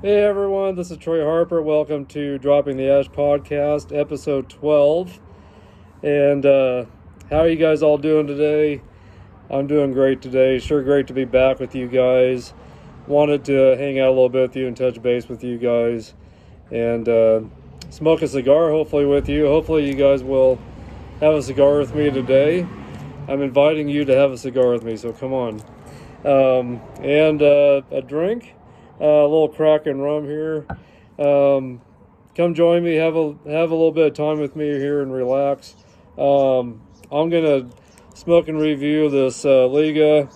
Hey everyone, this is Troy Harper. Welcome to Dropping the Ash podcast, episode 12. And how are you guys all doing today? I'm doing great today. Sure great to be back with you guys. Wanted to hang out a little bit with you and touch base with you guys. And smoke a cigar hopefully with you. Hopefully you guys will have a cigar with me today. I'm inviting you to have a cigar with me, so come on. And a drink. A little crack and rum here. Come join me. Have a little bit of time with me here and relax. I'm gonna smoke and review this Liga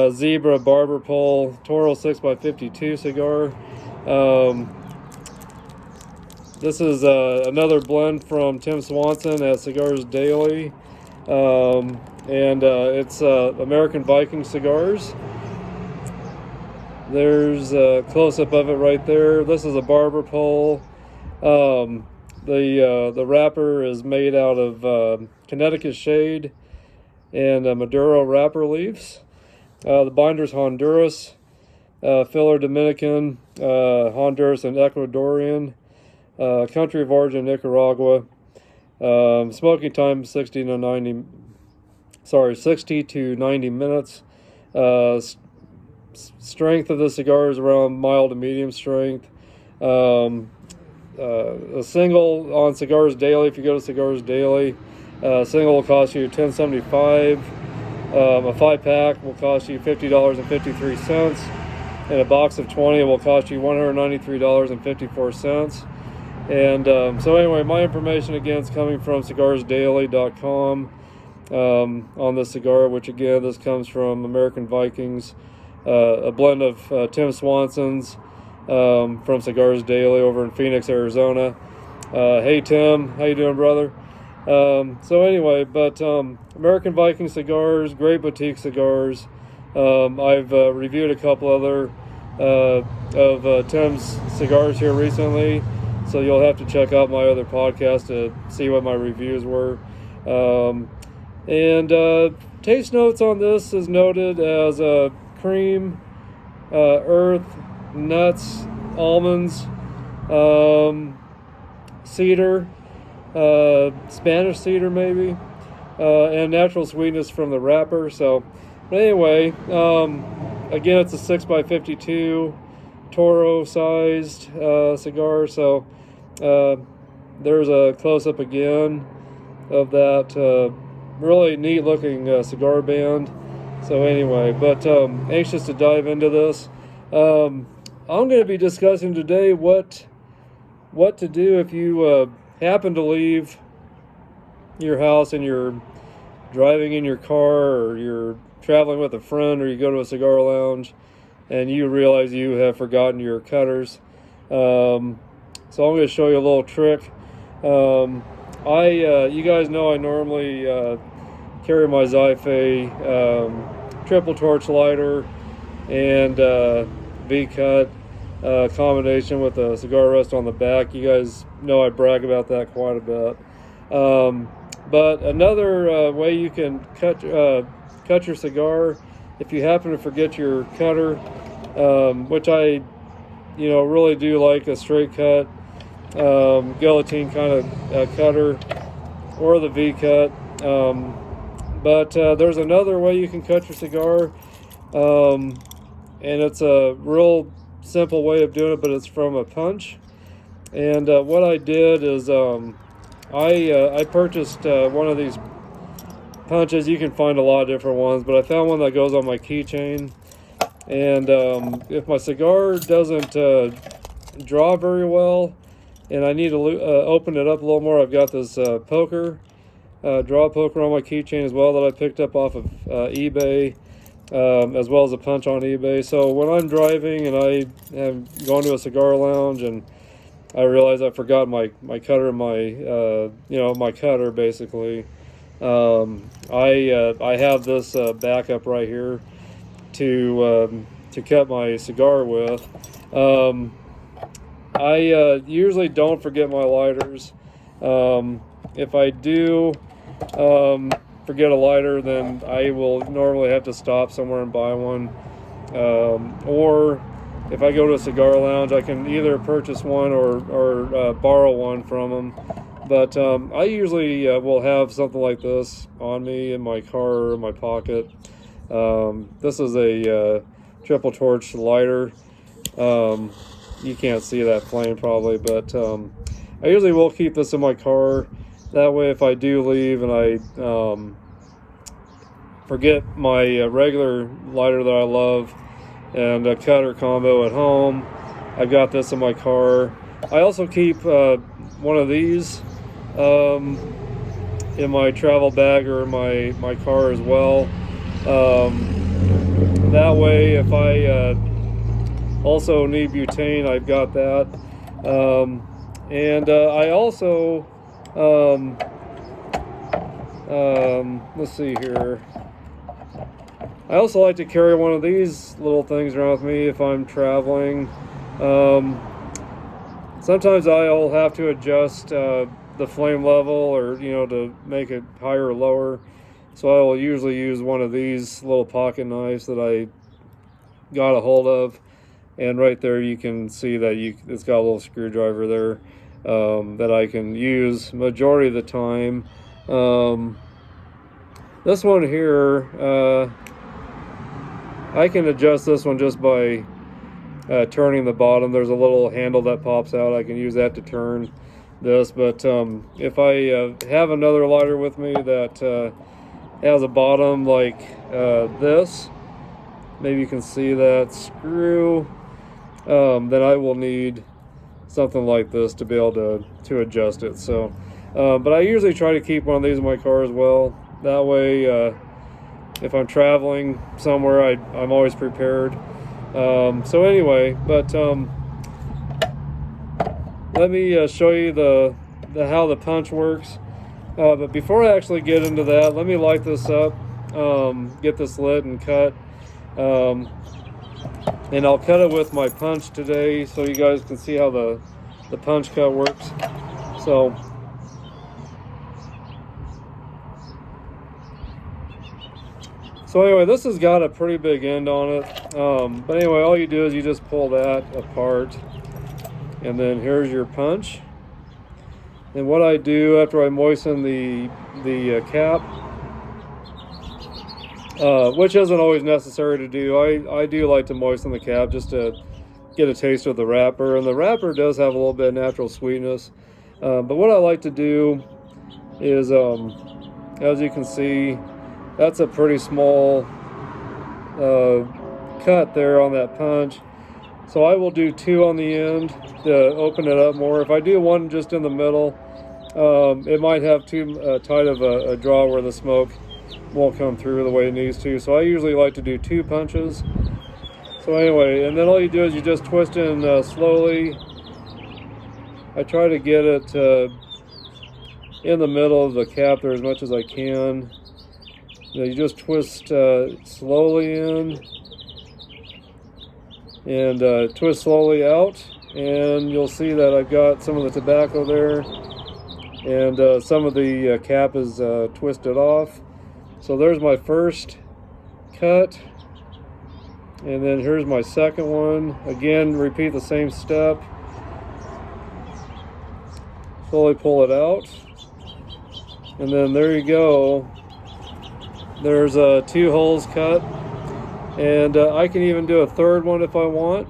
Zebra Barber Pole Toro 6x52 cigar. This is another blend from Tim Swanson at Cigars Daily, and it's American Viking cigars. There's a close-up of it right there. This is a barber pole. The wrapper is made out of Connecticut shade and Maduro wrapper leaves. The binder's Honduras, filler Dominican, Honduras and Ecuadorian, country of origin Nicaragua. Smoking time 60 to 90 minutes. Strength of the cigar is around mild to medium strength. A single on Cigars Daily, if you go to Cigars Daily, a single will cost you $10.75. A 5-pack will cost you $50.53. And a box of 20 will cost you $193.54. And so anyway, my information again is coming from cigarsdaily.com on this cigar, which again, this comes from American Vikings. A blend of Tim Swanson's from Cigars Daily over in Phoenix, Arizona. Hey Tim, how you doing, brother? So anyway, but American Viking cigars, great boutique cigars. I've reviewed a couple other of Tim's cigars here recently, so you'll have to check out my other podcast to see what my reviews were. And taste notes on this is noted as cream, earth, nuts, almonds, cedar, Spanish cedar maybe, and natural sweetness from the wrapper. So, but anyway, again, it's a 6x52 Toro sized cigar. So there's a close-up again of that really neat looking cigar band. So anyway, but anxious to dive into this. I'm going to be discussing today what to do if you happen to leave your house and you're driving in your car, or you're traveling with a friend, or you go to a cigar lounge and you realize you have forgotten your cutters. So I'm going to show you a little trick. You guys know I normally carry my Xiphe triple torch lighter and V-cut combination with a cigar rest on the back. You guys know I brag about that quite a bit. But another way you can cut your cigar, if you happen to forget your cutter, which I really do like a straight cut guillotine kind of cutter, or the V-cut. But there's another way you can cut your cigar, and it's a real simple way of doing it, but it's from a punch. And what I did is I purchased one of these punches. You can find a lot of different ones, but I found one that goes on my keychain. And if my cigar doesn't draw very well, and I need to open it up a little more, I've got this poker. Draw poker on my keychain as well that I picked up off of eBay, as well as a punch on eBay. So when I'm driving and I am going to a cigar lounge and I realize I forgot my cutter, my cutter basically, I have this backup right here to cut my cigar with. I usually don't forget my lighters. If I do forget a lighter, then I will normally have to stop somewhere and buy one. Or if I go to a cigar lounge, I can either purchase one or borrow one from them. But I usually will have something like this on me in my car or in my pocket. This is a triple torch lighter. You can't see that flame probably, but I usually will keep this in my car. That way, if I do leave and I forget my regular lighter that I love and a cutter combo at home, I've got this in my car. I also keep one of these in my travel bag or my car as well. That way, if I also need butane, I've got that. And I also, let's see here. I also like to carry one of these little things around with me if I'm traveling. Sometimes I'll have to adjust the flame level, or to make it higher or lower. So I will usually use one of these little pocket knives that I got a hold of, and right there you can see that it's got a little screwdriver there that I can use majority of the time. This one here, I can adjust this one just by turning the bottom. There's a little handle that pops out. I can use that to turn this. But if I have another lighter with me that has a bottom like this, maybe you can see that screw, then I will need something like this to be able to adjust it. So, but I usually try to keep one of these in my car as well. That way, if I'm traveling somewhere, I'm always prepared. So anyway, but let me show you how the punch works. But before I actually get into that, let me light this up, get this lit and cut. And I'll cut it with my punch today so you guys can see how the punch cut works. So anyway, this has got a pretty big end on it. But anyway, all you do is you just pull that apart, and then here's your punch. And what I do after I moisten the cap, which isn't always necessary to do, I do like to moisten the cap just to get a taste of the wrapper. And the wrapper does have a little bit of natural sweetness. But what I like to do is, as you can see, that's a pretty small cut there on that punch. So I will do 2 on the end to open it up more. If I do one just in the middle, it might have too tight of a draw where the smoke won't come through the way it needs to. So I usually like to do 2 punches. So anyway, and then all you do is you just twist in slowly. I try to get it in the middle of the cap there as much as I can. You just twist slowly in and twist slowly out, and you'll see that I've got some of the tobacco there, and some of the cap is twisted off. So there's my first cut, and then here's my second one. Again, repeat the same step. Slowly pull it out, and then there you go. There's 2 holes cut, and I can even do a third one if I want,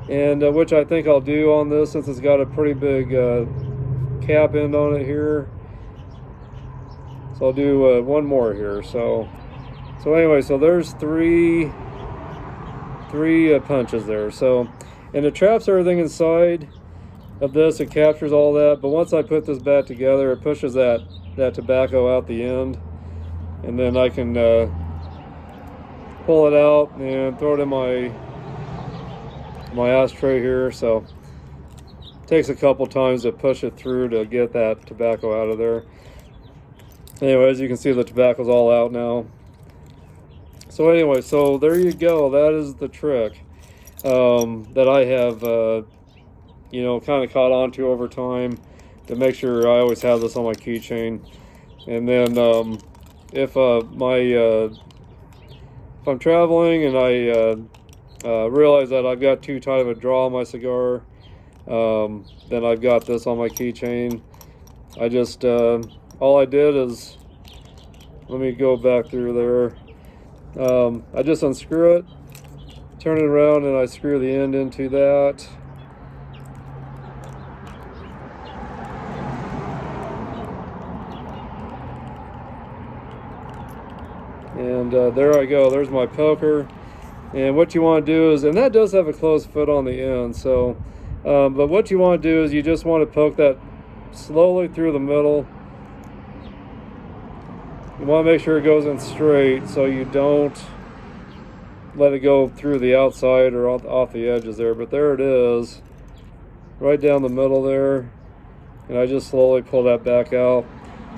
and which I think I'll do on this since it's got a pretty big cap end on it here. So I'll do one more here. So anyway, so there's three punches there. So, and it traps everything inside of this. It captures all that, but once I put this back together, it pushes that tobacco out the end. And then I can pull it out and throw it in my ashtray here. So it takes a couple times to push it through to get that tobacco out of there. Anyway, as you can see, the tobacco's all out now. So anyway, so there you go. That is the trick that I have, kind of caught on to over time to make sure I always have this on my keychain. And then if I'm traveling and realize that I've got too tight of a draw on my cigar. Then I've got this on my keychain. I just, all I did is, let me go back through there. I just unscrew it, turn it around, and I screw the end into that. And there I go, there's my poker. And what you want to do is, and that does have a closed foot on the end, so, but what you want to do is you just want to poke that slowly through the middle. You want to make sure it goes in straight so you don't let it go through the outside or off the edges there. But there it is, right down the middle there. And I just slowly pull that back out.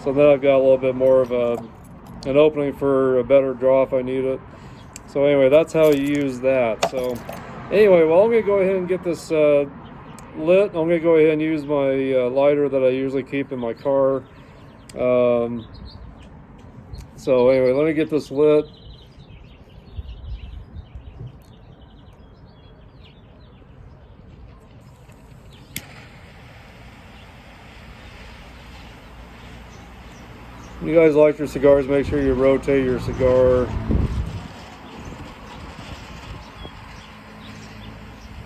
So then I've got a little bit more of an opening for a better draw if I need it. So anyway, that's how you use that. So anyway, well, I'm going to go ahead and get this lit. I'm going to go ahead and use my lighter that I usually keep in my car. So anyway, let me get this lit. You guys like your cigars, make sure you rotate your cigar.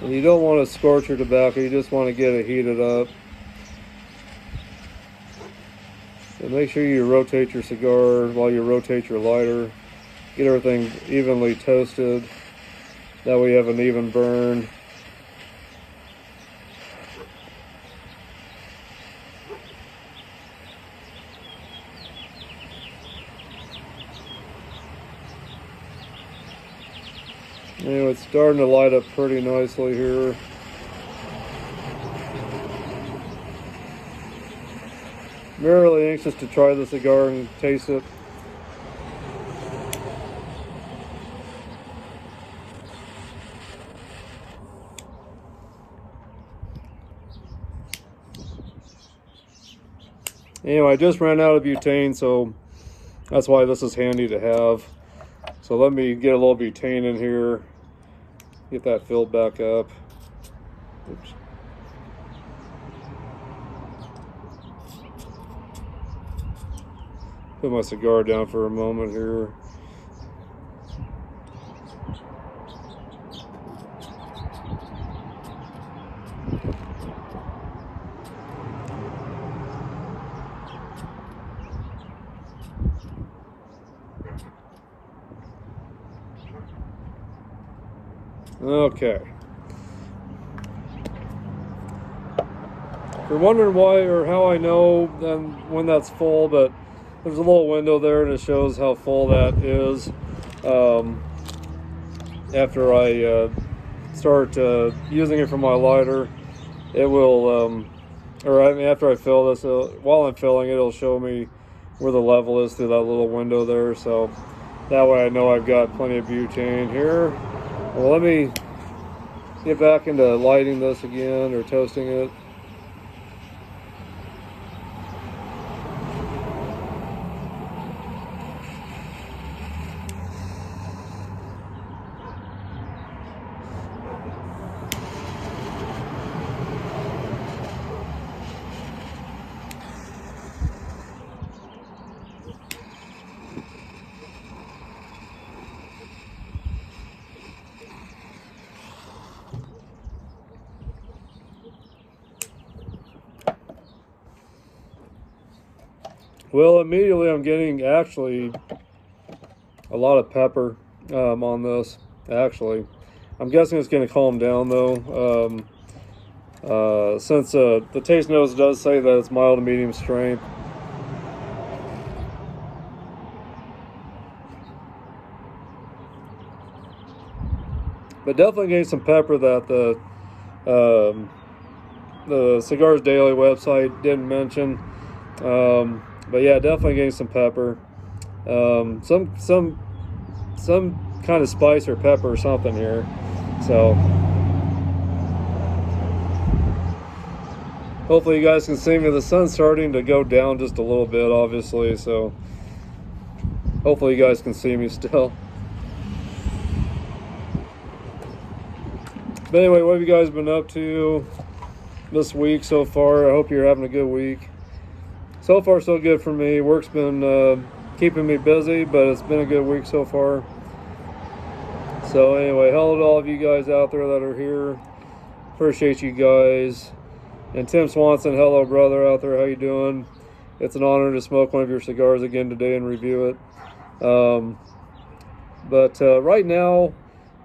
And you don't want to scorch your tobacco, you just want to get it heated up. So make sure you rotate your cigar while you rotate your lighter. Get everything evenly toasted. That way you have an even burn. Anyway, it's starting to light up pretty nicely here. I'm really anxious to try the cigar and taste it. Anyway, I just ran out of butane, so that's why this is handy to have. So let me get a little butane in here, get that filled back up. Oops. Put my cigar down for a moment here. Okay. If you're wondering why or how I know when that's full, but there's a little window there and it shows how full that is. After I start using it for my lighter, it will, after I fill this, while I'm filling it, it'll show me where the level is through that little window there. So that way I know I've got plenty of butane here. Well, let me get back into lighting this again, or toasting it. Well, immediately I'm getting actually a lot of pepper on this. Actually, I'm guessing it's going to calm down though, since the taste notes does say that it's mild to medium strength. But definitely getting some pepper that the Cigars Daily website didn't mention. But yeah, definitely getting some pepper, some kind of spice or pepper or something here. So hopefully you guys can see me. The sun's starting to go down just a little bit, obviously. So hopefully you guys can see me still. But anyway, what have you guys been up to this week so far? I hope you're having a good week. So far, so good for me. Work's been keeping me busy, but it's been a good week so far. So anyway, hello to all of you guys out there that are here. Appreciate you guys. And Tim Swanson, hello brother out there. How you doing? It's an honor to smoke one of your cigars again today and review it. But right now,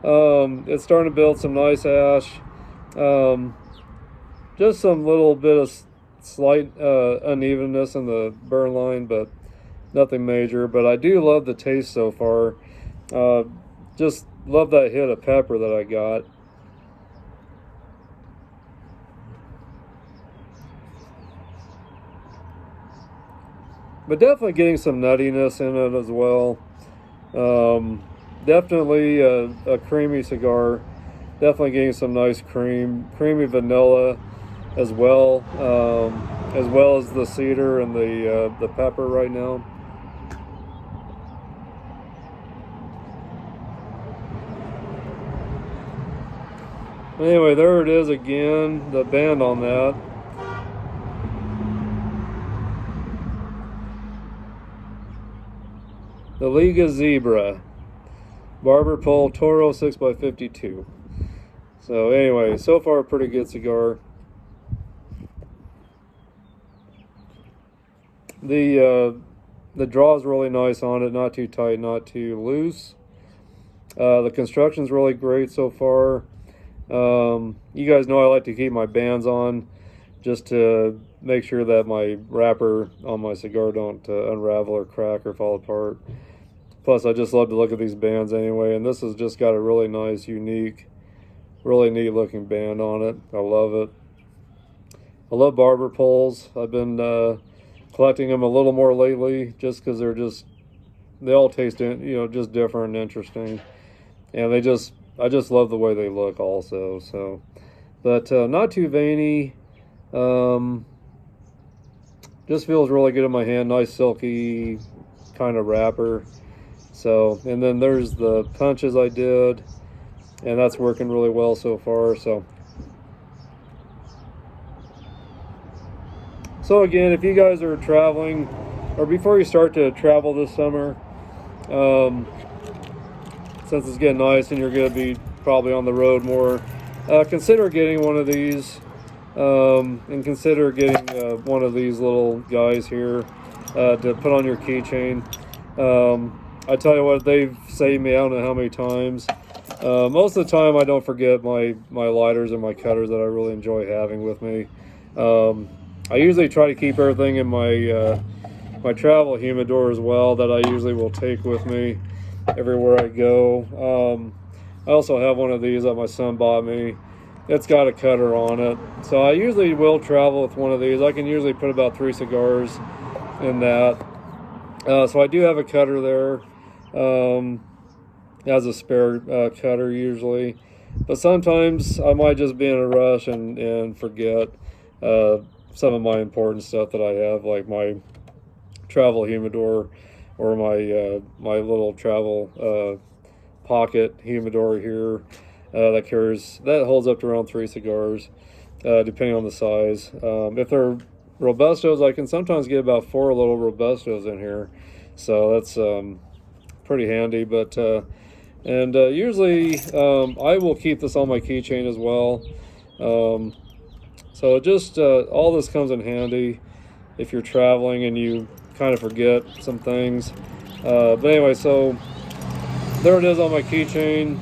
it's starting to build some nice ash. Just some little bit of slight unevenness in the burn line, but nothing major. But I do love the taste so far. Just love that hit of pepper that I got. But definitely getting some nuttiness in it as well. Definitely a creamy cigar. Definitely getting some nice creamy vanilla as well as the cedar and the pepper right now. Anyway, there it is again, the band on that. The Liga Zebra Barber Pole Toro 6x52. So anyway, so far a pretty good cigar. The draw is really nice on it, not too tight, not too loose. The construction's really great so far. You guys know I like to keep my bands on just to make sure that my wrapper on my cigar don't unravel or crack or fall apart. Plus, I just love to look at these bands anyway, and this has just got a really nice, unique, really neat looking band on it. I love it. I love barber poles. I've been collecting them a little more lately just because they all taste, just different and interesting. And I just love the way they look also. So, but not too veiny. Just feels really good in my hand. Nice silky kind of wrapper. So, and then there's the punches I did, and that's working really well so far. So again, if you guys are traveling, or before you start to travel this summer, since it's getting nice and you're going to be probably on the road more, consider getting one of these, and consider getting one of these little guys here to put on your keychain. I tell you what, they've saved me I don't know how many times. Most of the time I don't forget my lighters and my cutters that I really enjoy having with me. I usually try to keep everything in my my travel humidor as well, that I usually will take with me everywhere I go. I also have one of these that my son bought me. It's got a cutter on it. So I usually will travel with one of these. I can usually put about 3 cigars in that. So I do have a cutter there. As a spare cutter usually, but sometimes I might just be in a rush and forget some of my important stuff that I have, like my travel humidor or my little travel pocket humidor here that holds up to around 3 cigars, depending on the size. If they're Robustos, I can sometimes get about 4 little Robustos in here, so that's pretty handy. But usually I will keep this on my keychain as well. So just all this comes in handy if you're traveling and you kind of forget some things. But anyway, so there it is on my keychain.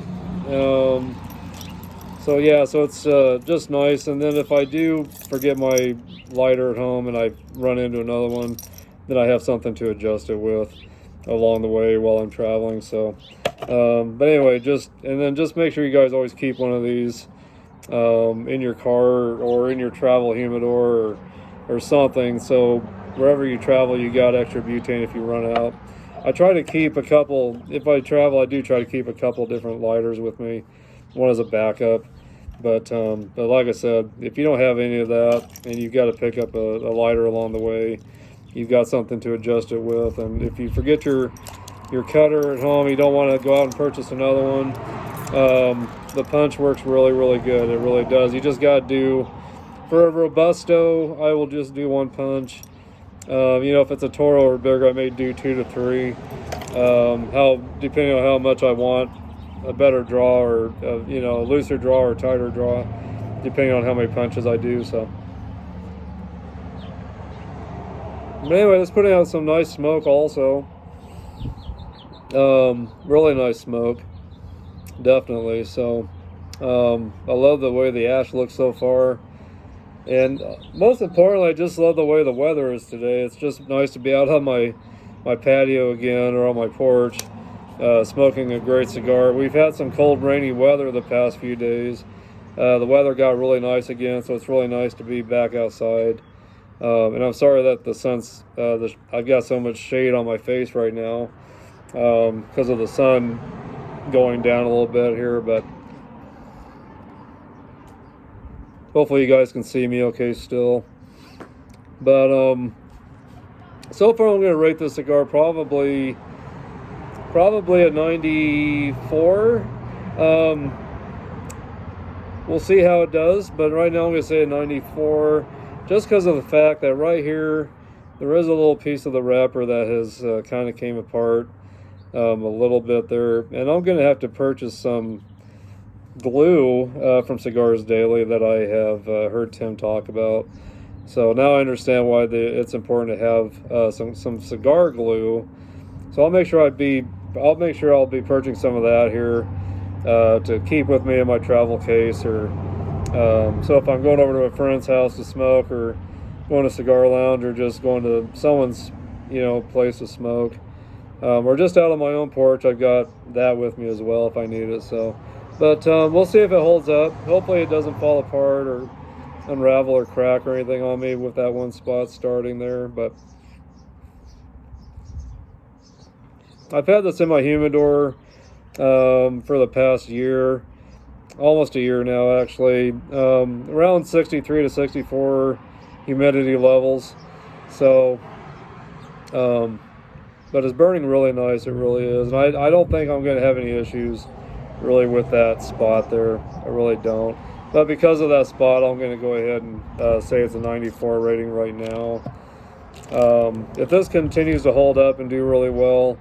So yeah, so it's just nice. And then if I do forget my lighter at home and I run into another one, then I have something to adjust it with along the way while I'm traveling. So but anyway, just make sure you guys always keep one of these in your car or in your travel humidor or something, so wherever you travel you got extra butane if you run out. I try to keep a couple, if I travel I do try to keep a couple different lighters with me, one as a backup. But like I said, if you don't have any of that and you've got to pick up a lighter along the way, you've got something to adjust it with. And if you forget your cutter at home, you don't want to go out and purchase another one, The punch works really, really good. It really does. You just got to do, for a Robusto, I will just do one punch. You know, if it's a Toro or bigger, I may do 2 to 3. Depending on how much I want a better draw, or you know, a looser draw or tighter draw, depending on how many punches I do. So, but anyway, it's putting out some nice smoke also. Really nice smoke, definitely. So, I love the way the ash looks so far. And most importantly, I just love the way the weather is today. It's just nice to be out on my patio again, or on my porch, smoking a great cigar. We've had some cold, rainy weather the past few days. The weather got really nice again, so it's really nice to be back outside. And I'm sorry that the sun's, I've got so much shade on my face right now because of the sun going down a little bit here, but hopefully you guys can see me okay still. But so far I'm going to rate this cigar probably a 94. We'll see how it does, but right now I'm going to say a 94, just because of the fact that right here there is a little piece of the wrapper that has kind of came apart a little bit there, and I'm going to have to purchase some glue from Cigars Daily that I have heard Tim talk about. So now I understand why it's important to have some cigar glue. So I'll make sure I'll be purchasing some of that here to keep with me in my travel case, or so if I'm going over to a friend's house to smoke, or going to Cigar Lounge, or just going to someone's place to smoke, or just out on my own porch, I've got that with me as well if I need it. So. But we'll see if it holds up. Hopefully it doesn't fall apart or unravel or crack or anything on me with that one spot starting there. But I've had this in my humidor for the past year, almost a year now actually, around 63 to 64 humidity levels. So, but it's burning really nice, it really is. And I don't think I'm going to have any issues really with that spot there. I really don't. But because of that spot, I'm going to go ahead and say it's a 94 rating right now. If this continues to hold up and do really well,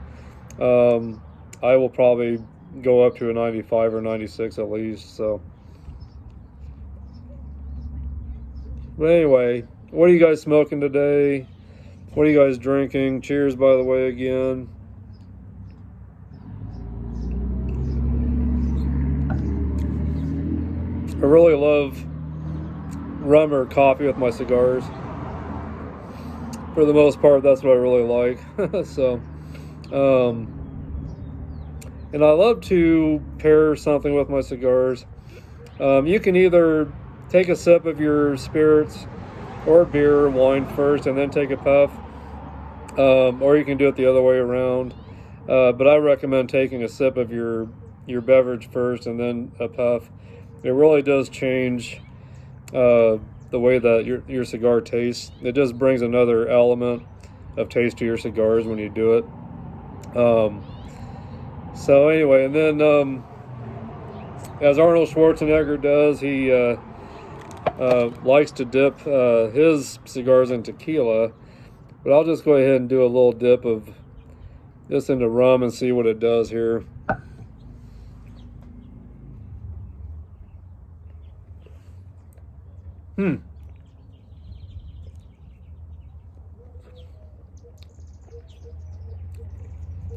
I will probably go up to a 95 or 96 at least. So, but anyway, what are you guys smoking today? What are you guys drinking? Cheers, by the way, again. I really love rum or coffee with my cigars. For the most part, that's what I really like. So, and I love to pair something with my cigars. You can either take a sip of your spirits or beer or wine first and then take a puff, or you can do it the other way around. But I recommend taking a sip of your beverage first and then a puff. It really does change the way that your cigar tastes. It just brings another element of taste to your cigars when you do it. So anyway, and then as Arnold Schwarzenegger does, he likes to dip his cigars in tequila. But I'll just go ahead and do a little dip of this into rum and see what it does here.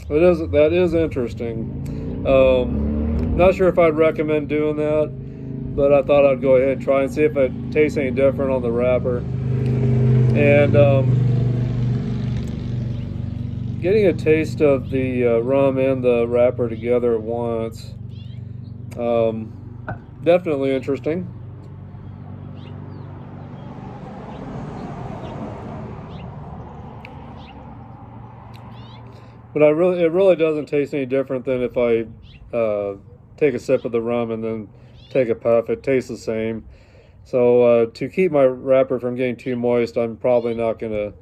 That is interesting. Not sure if I'd recommend doing that, but I thought I'd go ahead and try and see if it tastes any different on the wrapper. And getting a taste of the rum and the wrapper together at once, definitely interesting. But it really doesn't taste any different than if I take a sip of the rum and then take a puff. It tastes the same. So to keep my wrapper from getting too moist, I'm probably not going to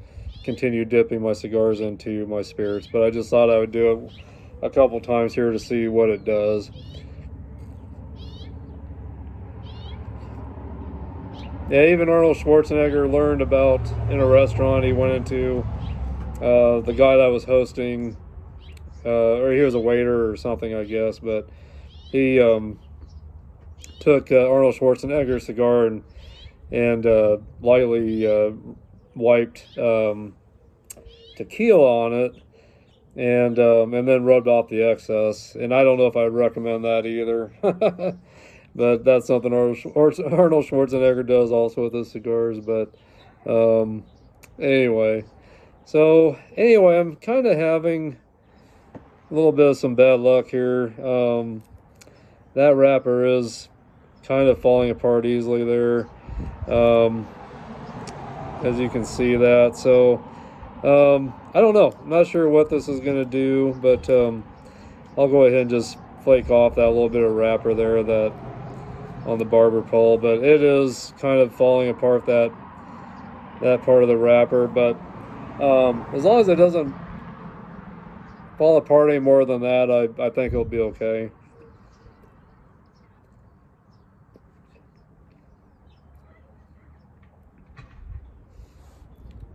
continue dipping my cigars into my spirits. But I just thought I would do it a couple times here to see what it does. Yeah, even Arnold Schwarzenegger learned about in a restaurant. He went into the guy that was hosting, or he was a waiter or something, I guess. But he took Arnold Schwarzenegger's cigar and lightly wiped tequila on it, and then rubbed off the excess. And I don't know if I'd recommend that either. But that's something Arnold Schwarzenegger does also with his cigars. But anyway, I'm kind of having a little bit of some bad luck here. That wrapper is kind of falling apart easily there, as you can see that. So I don't know. I'm not sure what this is going to do, but I'll go ahead and just flake off that little bit of wrapper there that on the barber pole. But it is kind of falling apart, that part of the wrapper. But as long as it doesn't fall apart any more than that, I think it'll be okay.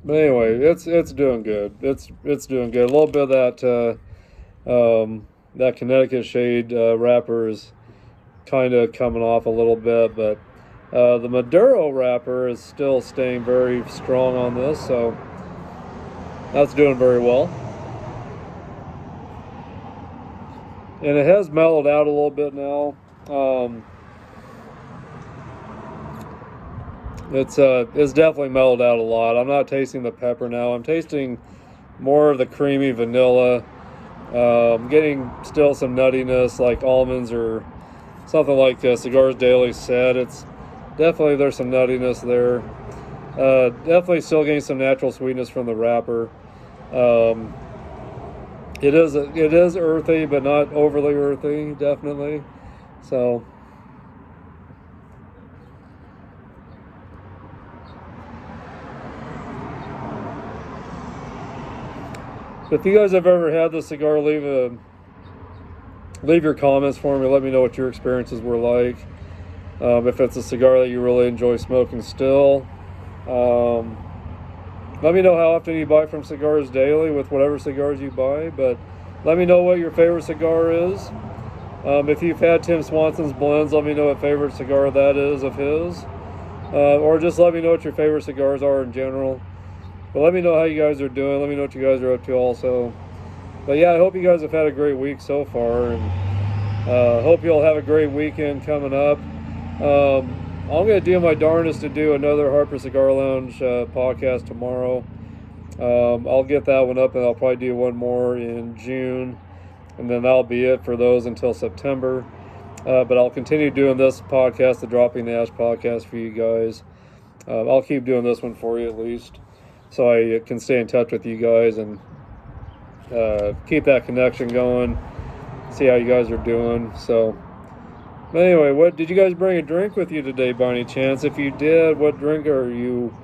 But anyway, it's doing good. It's doing good. A little bit of that Connecticut shade wrapper is kind of coming off a little bit, but the Maduro wrapper is still staying very strong on this, so that's doing very well. And it has mellowed out a little bit now. It's definitely mellowed out a lot. I'm not tasting the pepper now. I'm tasting more of the creamy vanilla. I'm getting still some nuttiness like almonds or something like Cigars Daily said. It's definitely, there's some nuttiness there. Definitely still getting some natural sweetness from the wrapper. It is earthy, but not overly earthy, definitely. So if you guys have ever had this cigar, leave your comments for me. Let me know what your experiences were like. If it's a cigar that you really enjoy smoking still. Let me know how often you buy from Cigars Daily with whatever cigars you buy. But let me know what your favorite cigar is. If you've had Tim Swanson's blends, let me know what favorite cigar that is of his. Or just let me know what your favorite cigars are in general. But let me know how you guys are doing. Let me know what you guys are up to also. But yeah, I hope you guys have had a great week so far, and hope you'll have a great weekend coming up. I'm going to do my darndest to do another Harper Cigar Lounge podcast tomorrow. I'll get that one up, and I'll probably do one more in June, and then that'll be it for those until September. But I'll continue doing this podcast, the Dropping the Ash podcast, for you guys. I'll keep doing this one for you at least, so I can stay in touch with you guys and keep that connection going, see how you guys are doing. So, but anyway, what did you guys bring a drink with you today by any chance? If you did, what drink are you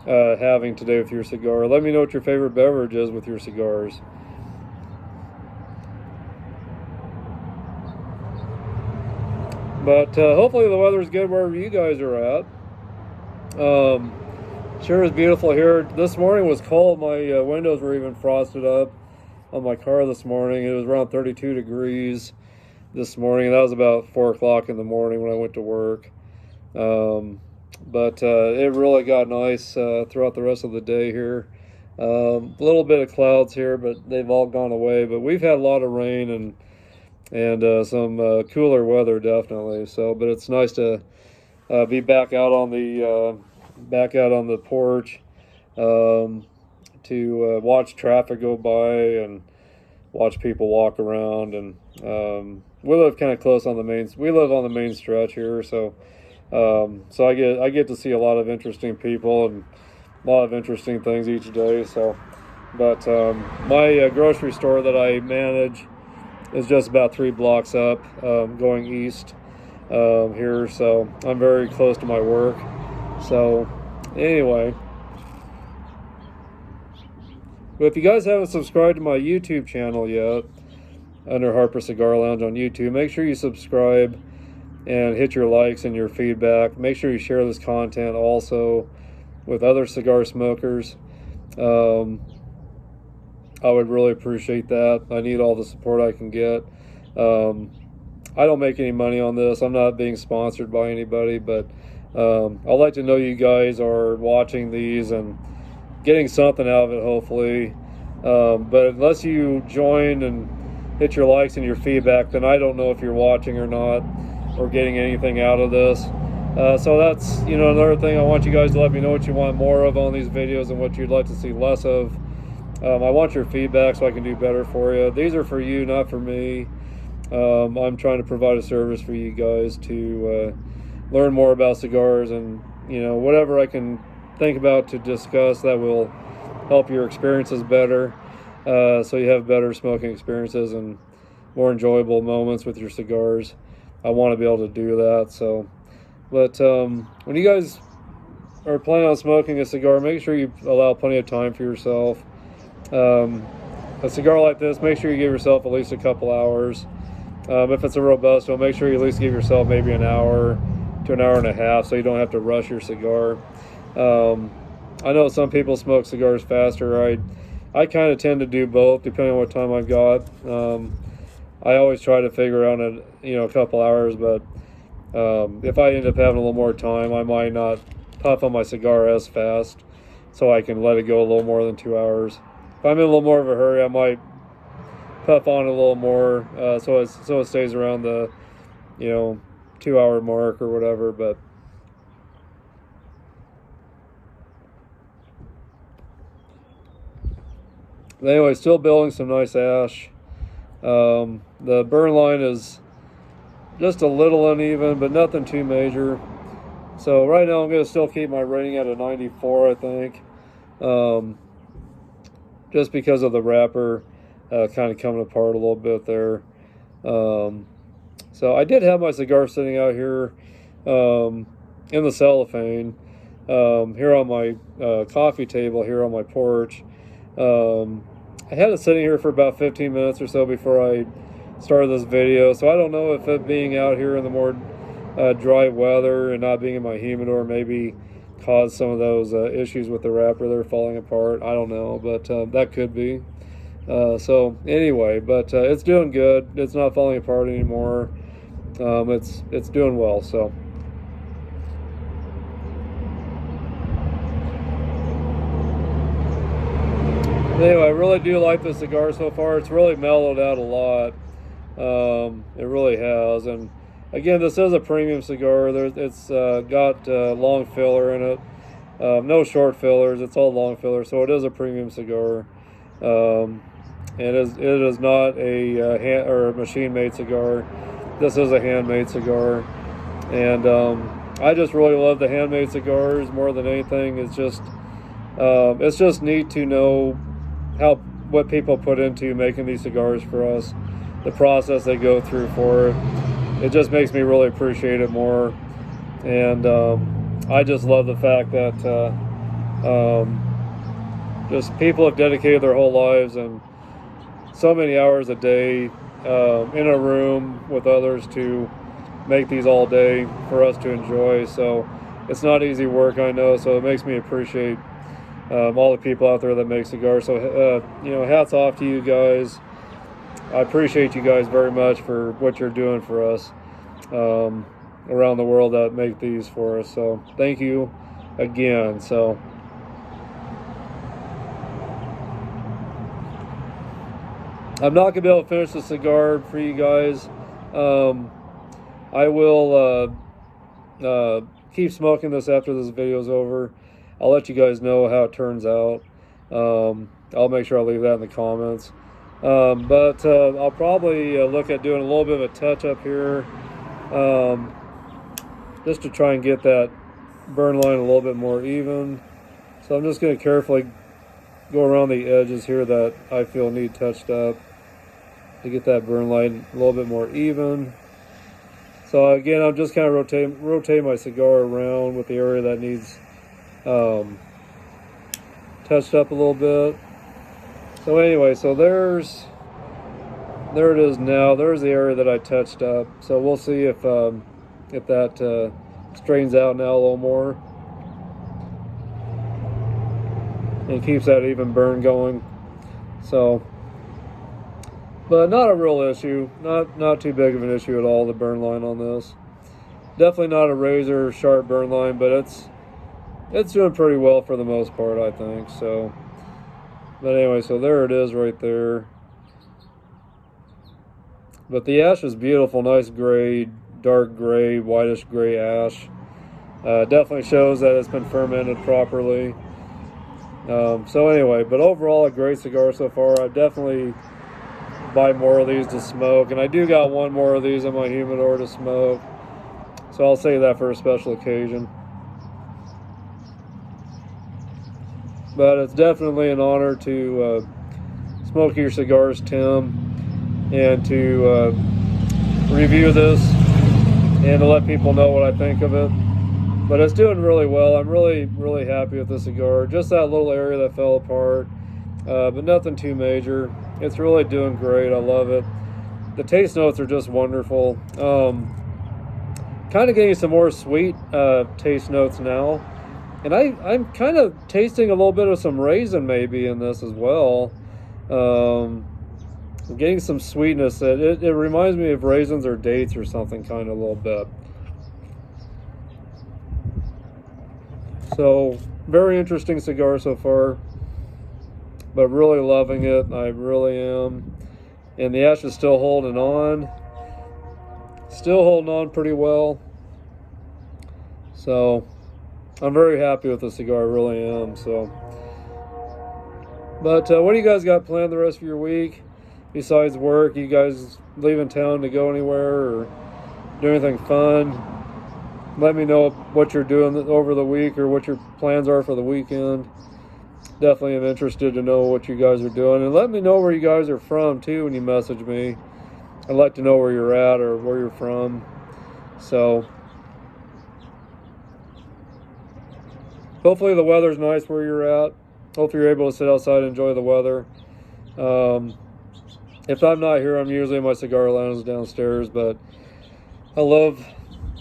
having today with your cigar? Let me know what your favorite beverage is with your cigars. But hopefully the weather's good wherever you guys are at. Sure is beautiful here. This morning was cold. My windows were even frosted up on my car this morning. It was around 32 degrees this morning, and that was about 4 o'clock in the morning when I went to work. But it really got nice throughout the rest of the day here. A little bit of clouds here, but they've all gone away. But we've had a lot of rain and some cooler weather, definitely. So, but it's nice to be back out on the porch to watch traffic go by and watch people walk around. And we live kind of close on the main. We live on the main stretch here, so I get to see a lot of interesting people and a lot of interesting things each day. So, but my grocery store that I manage is just about 3 blocks up, going east here. So I'm very close to my work. So anyway, but if you guys haven't subscribed to my YouTube channel yet, under Harper Cigar Lounge on YouTube, make sure you subscribe. and hit your likes and your feedback. Make sure you share this content also with other cigar smokers. I would really appreciate that. I need all the support I can get. I don't make any money on this. I'm not being sponsored by anybody, but I'd like to know you guys are watching these and getting something out of it, hopefully. But unless you join and hit your likes and your feedback, then I don't know if you're watching or not, or getting anything out of this. So that's, another thing. I want you guys to let me know what you want more of on these videos and what you'd like to see less of. I want your feedback so I can do better for you. These are for you, not for me. I'm trying to provide a service for you guys to learn more about cigars, and whatever I can think about to discuss that will help your experiences better, so you have better smoking experiences and more enjoyable moments with your cigars. I want to be able to do that. So, but when you guys are planning on smoking a cigar, make sure you allow plenty of time for yourself. A cigar like this, make sure you give yourself at least a couple hours. If it's a Robusto, make sure you at least give yourself maybe an hour to an hour and a half, so you don't have to rush your cigar. I know some people smoke cigars faster. I kind of tend to do both depending on what time I've got. I always try to figure out a couple hours, but if I end up having a little more time, I might not puff on my cigar as fast, so I can let it go a little more than 2 hours. If I'm in a little more of a hurry, I might puff on a little more, so it stays around the 2 hour mark or whatever. But anyway, still building some nice ash. The burn line is just a little uneven, but nothing too major. So right now I'm going to still keep my rating at a 94, I think, just because of the wrapper kind of coming apart a little bit there. So I did have my cigar sitting out here in the cellophane here on my coffee table here on my porch. I had it sitting here for about 15 minutes or so before I started this video, so I don't know if it being out here in the more dry weather and not being in my humidor maybe caused some of those issues with the wrapper there falling apart. I don't know, but that could be. So anyway, but it's doing good. It's not falling apart anymore. It's doing well. So anyway, I really do like the cigar so far. It's really mellowed out a lot. It really has. And again, this is a premium cigar. It's got long filler in it. No short fillers. It's all long filler. So it is a premium cigar. It is not a hand or a machine-made cigar. This is a handmade cigar. And I just really love the handmade cigars more than anything. It's just neat to know what people put into making these cigars for us, the process they go through for it. It just makes me really appreciate it more. And I just love the fact that just people have dedicated their whole lives and so many hours a day in a room with others to make these all day for us to enjoy. So it's not easy work, I know, so it makes me appreciate all the people out there that make cigars. So hats off to you guys. I appreciate you guys very much for what you're doing for us around the world that make these for us. So thank you again. So I'm not gonna be able to finish the cigar for you guys. I will keep smoking this after this video's over. I'll let you guys know how it turns out. I'll make sure I leave that in the comments. But I'll probably look at doing a little bit of a touch up here, just to try and get that burn line a little bit more even. So I'm just going to carefully go around the edges here that I feel need touched up to get that burn line a little bit more even. So again, I'm just kind of rotate my cigar around with the area that needs touched up a little bit. So anyway, so there it is now. There's the area that I touched up. So we'll see if Get that straightens out now a little more. And keeps that even burn going. So, but not a real issue. Not too big of an issue at all, the burn line on this. Definitely not a razor sharp burn line, but it's doing pretty well for the most part, I think. So, but anyway, so there it is right there. But the ash is beautiful, nice gray, dark gray, whitish gray ash. Definitely shows that it's been fermented properly. So anyway, but overall a great cigar so far. I definitely buy more of these to smoke, and I do got one more of these in my humidor to smoke. So I'll save that for a special occasion. But it's definitely an honor to smoke your cigars, Tim, and to review this and to let people know what I think of it. But it's doing really well. I'm really, really happy with the cigar. Just that little area that fell apart, but nothing too major. It's really doing great. I love it. The taste notes are just wonderful. Kind of getting some more sweet taste notes now. And I'm kind of tasting a little bit of some raisin maybe in this as well. I'm getting some sweetness. It reminds me of raisins or dates or something kind of a little bit. So, very interesting cigar so far. But really loving it. I really am. And the ash is still holding on. Still holding on pretty well. So, I'm very happy with the cigar. I really am. So, but what do you guys got planned the rest of your week? Besides work, you guys leaving town to go anywhere or do anything fun? Let me know what you're doing over the week or what your plans are for the weekend. Definitely am interested to know what you guys are doing. And let me know where you guys are from, too, when you message me. I'd like to know where you're at or where you're from. So, hopefully the weather's nice where you're at. Hopefully you're able to sit outside and enjoy the weather. If I'm not here, I'm usually in my cigar lounge downstairs, but I love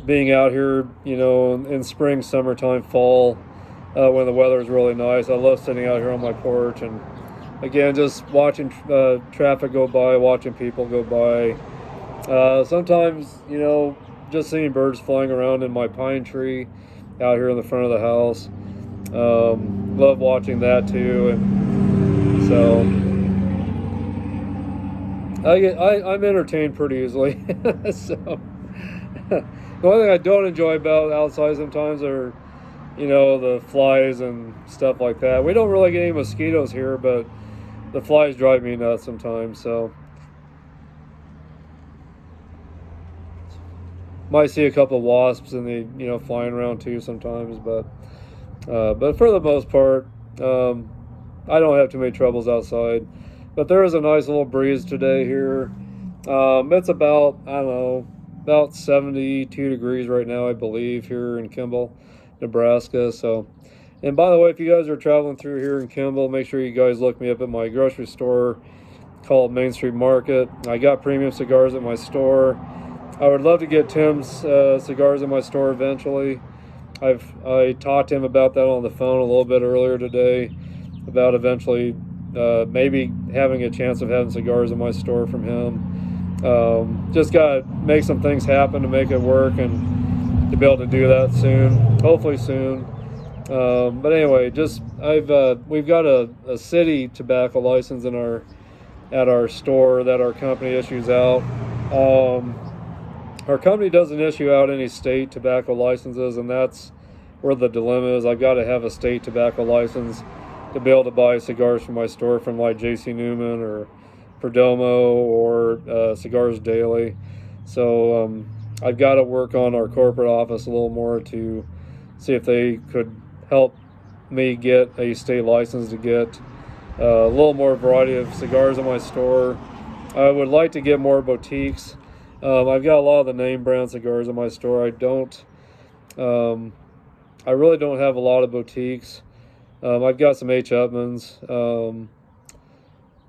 being out here, you know, in spring, summertime, fall, when the weather is really nice. I love sitting out here on my porch and, again, just watching traffic go by, watching people go by. Sometimes, you know, just seeing birds flying around in my pine tree out here in the front of the house. Love watching that too, and so I'm entertained pretty easily. So the only thing I don't enjoy about outside sometimes are, you know, the flies and stuff like that. We don't really get any mosquitoes here, but the flies drive me nuts sometimes. So might see a couple of wasps and they, you know, flying around too sometimes, but for the most part, I don't have too many troubles outside. But there is a nice little breeze today here. It's about, I don't know, about 72 degrees right now, I believe, here in Kimball, Nebraska. So, and by the way, if you guys are traveling through here in Kimball, make sure you guys look me up at my grocery store called Main Street Market. I got premium cigars at my store. I would love to get Tim's cigars in my store eventually. I talked to him about that on the phone a little bit earlier today, about eventually maybe having a chance of having cigars in my store from him. Just got to make some things happen to make it work and to be able to do that soon, hopefully soon. But anyway, we've got a city tobacco license at our store that our company issues out. Our company doesn't issue out any state tobacco licenses, and that's where the dilemma is. I've got to have a state tobacco license to be able to buy cigars from my store from like J.C. Newman or Perdomo or Cigars Daily. So I've got to work on our corporate office a little more to see if they could help me get a state license to get a little more variety of cigars in my store. I would like to get more boutiques. I've got a lot of the name brand cigars in my store. I really don't have a lot of boutiques. I've got some H. Upmans, and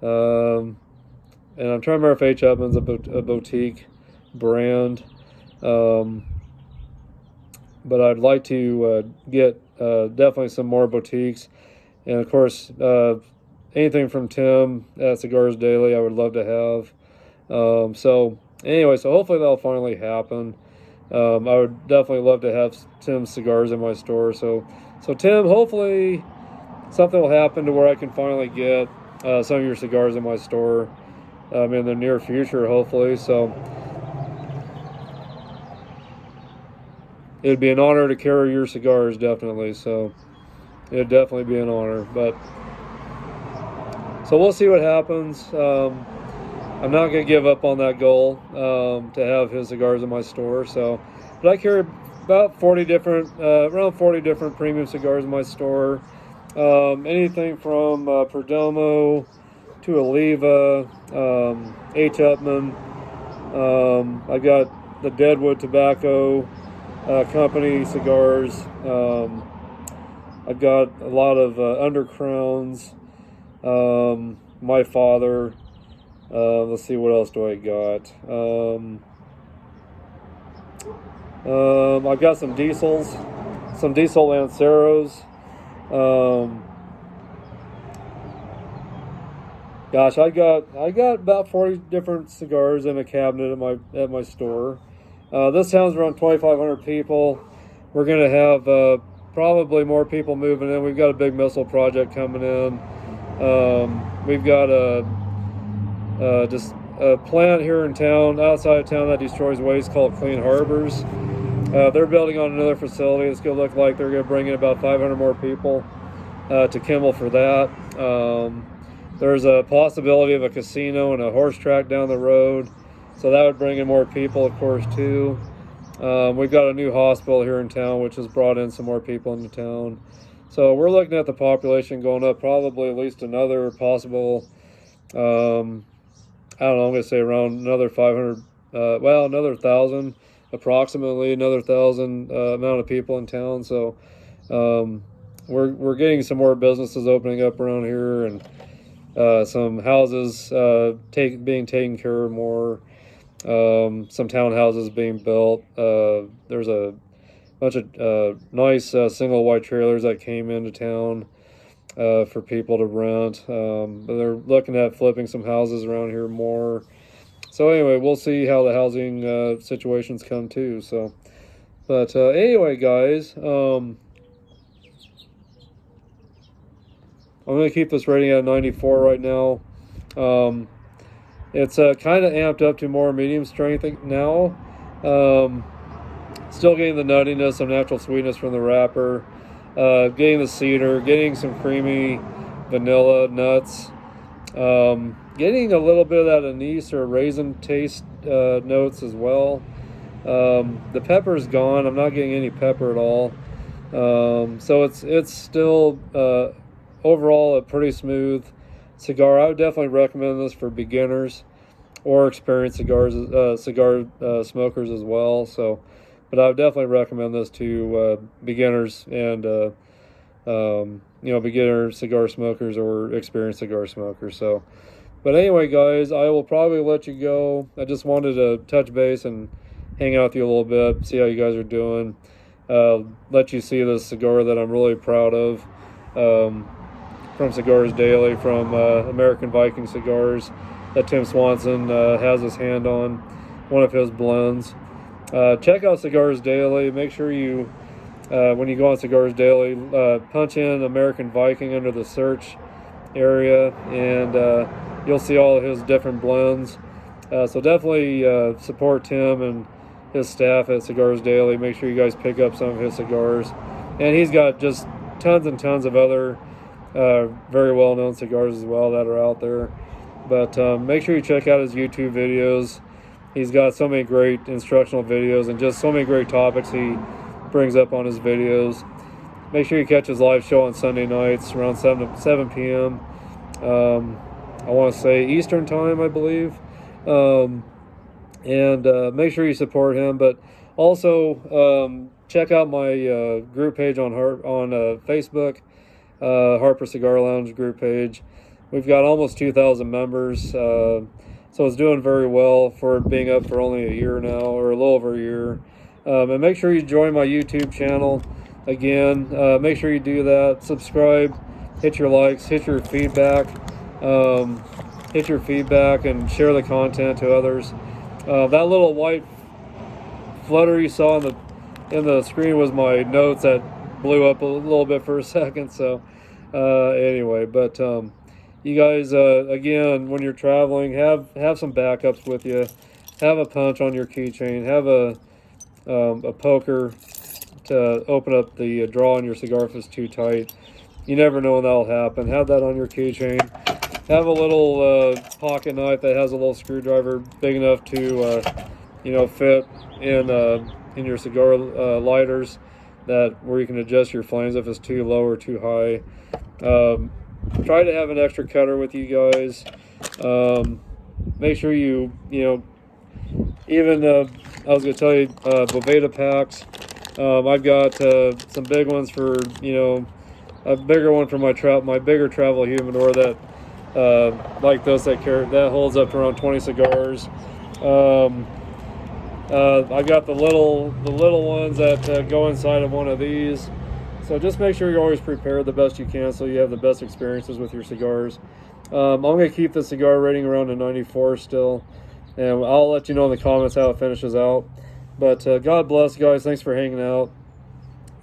I'm trying to remember if H. Upman's a boutique brand. but I'd like to get definitely some more boutiques, and of course anything from Tim at Cigars Daily I would love to have. So anyway, so hopefully that'll finally happen. I would definitely love to have Tim's cigars in my store. So Tim, hopefully something will happen to where I can finally get some of your cigars in my store in the near future, hopefully. So it'd be an honor to carry your cigars, definitely. So it'd definitely be an honor. But so we'll see what happens. I'm not going to give up on that goal to have his cigars in my store. So, but I carry about 40 different, around 40 different premium cigars in my store. Anything from Perdomo to Oliva, H. Upman. I've got the Deadwood Tobacco Company cigars. I've got a lot of Undercrowns. My Father. Let's see, what else do I got? I've got some diesels, some diesel Lanceros. Gosh, I got about 40 different cigars in a cabinet at my store. This town's around 2,500 people. We're gonna have probably more people moving in. We've got a big missile project coming in. We've got just a plant here in town, outside of town, that destroys waste, called Clean Harbors. They're building on another facility. It's going to look like they're going to bring in about 500 more people to Kimmel for that. There's a possibility of a casino and a horse track down the road, so that would bring in more people, of course, too. We've got a new hospital here in town, which has brought in some more people into town. So we're looking at the population going up probably at least another possible, I don't know, I'm going to say around another 500, well, another 1,000, approximately another 1,000 amount of people in town. So we're getting some more businesses opening up around here, and some houses being taken care of more, some townhouses being built. There's a bunch of nice single wide trailers that came into town for people to rent. But they're looking at flipping some houses around here more. So anyway, we'll see how the housing situations come too. So, but anyway, guys, I'm going to keep this rating at 94 right now. It's kind of amped up to more medium strength now. Still getting the nuttiness, some natural sweetness from the wrapper. Getting the cedar, getting some creamy vanilla nuts. Getting a little bit of that anise or raisin taste notes as well. The pepper's gone. I'm not getting any pepper at all. So it's still overall a pretty smooth cigar. I would definitely recommend this for beginners or experienced cigar smokers as well. So, but I would definitely recommend this to beginners and beginner cigar smokers or experienced cigar smokers. So, but anyway, guys, I will probably let you go. I just wanted to touch base and hang out with you a little bit, see how you guys are doing. Let you see this cigar that I'm really proud of. From Cigars Daily, from American Viking Cigars, that Tim Swanson has his hand on, one of his blends. Check out Cigars Daily. Make sure you, when you go on Cigars Daily, punch in American Viking under the search area, and you'll see all of his different blends. So definitely support Tim and his staff at Cigars Daily. Make sure you guys pick up some of his cigars. And he's got just tons and tons of other very well-known cigars as well that are out there. But make sure you check out his YouTube videos. He's got so many great instructional videos and just so many great topics he brings up on his videos. Make sure you catch his live show on Sunday nights around 7 p.m. I want to say Eastern time, I believe. And make sure you support him. But also check out my group page on Facebook. Harper Cigar Lounge group page. We've got almost 2,000 members, so it's doing very well for being up for only a year now, or a little over a year. And make sure you join my YouTube channel. Again, make sure you do that. Subscribe, hit your likes, hit your feedback, and share the content to others. That little white flutter you saw in the screen was my notes that blew up a little bit for a second. So anyway, but you guys, again, when you're traveling, have some backups with you. Have a punch on your keychain. Have a poker to open up the draw on your cigar if it's too tight. You never know when that'll happen. Have that on your keychain. Have a little pocket knife that has a little screwdriver big enough to fit in your cigar lighters, where you can adjust your flames if it's too low or too high. Try to have an extra cutter with you guys. Make sure even I was going to tell you, Boveda packs. I've got some big ones for, a bigger one for my bigger travel humidor that like this that holds up to around 20 cigars. I got the little ones that go inside of one of these. So just make sure you're always prepared the best you can, so you have the best experiences with your cigars. I'm going to keep the cigar rating around a 94 still, and I'll let you know in the comments how it finishes out. But God bless, guys. Thanks for hanging out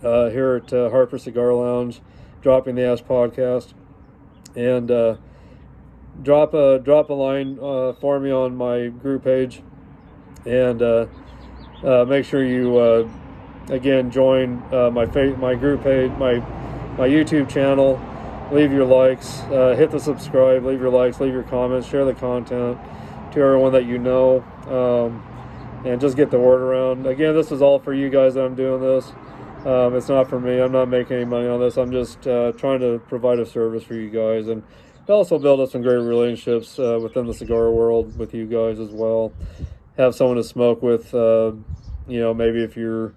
here at Harper Cigar Lounge, Dropping the Ash podcast, and drop a line for me on my group page, and make sure you again join my group page, my YouTube channel. Leave your likes, hit the subscribe, leave your likes, leave your comments, share the content to everyone that you know, and just get the word around. Again, this is all for you guys that I'm doing this. It's not for me. I'm not making any money on this. I'm just trying to provide a service for you guys, and also build up some great relationships within the cigar world with you guys as well. Have someone to smoke with, maybe if you're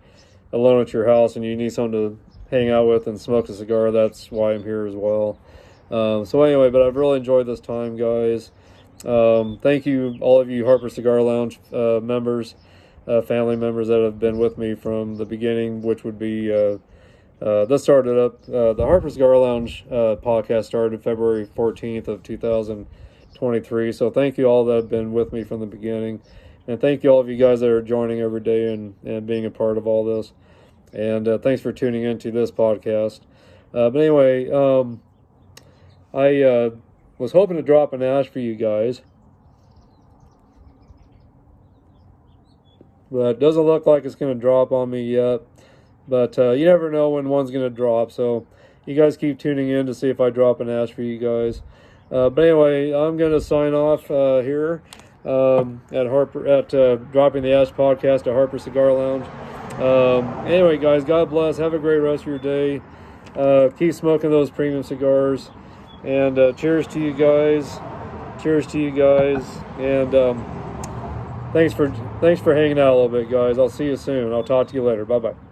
alone at your house and you need someone to hang out with and smoke a cigar, that's why I'm here as well. So anyway, but I've really enjoyed this time, guys. Thank you, all of you Harper Cigar Lounge members, family members that have been with me from the beginning, which would be, this started up, the Harper Cigar Lounge podcast started February 14th of 2023. So thank you all that have been with me from the beginning. And thank you all of you guys that are joining every day and being a part of all this. And thanks for tuning into this podcast. But anyway, I was hoping to drop an ash for you guys, but it doesn't look like it's going to drop on me yet. But you never know when one's going to drop. So you guys keep tuning in to see if I drop an ash for you guys. But anyway, I'm going to sign off here at Dropping the Ash podcast at Harper Cigar Lounge. Anyway, guys, God bless. Have a great rest of your day. Keep smoking those premium cigars. And cheers to you guys. Cheers to you guys. And thanks for hanging out a little bit, guys. I'll see you soon. I'll talk to you later. Bye-bye.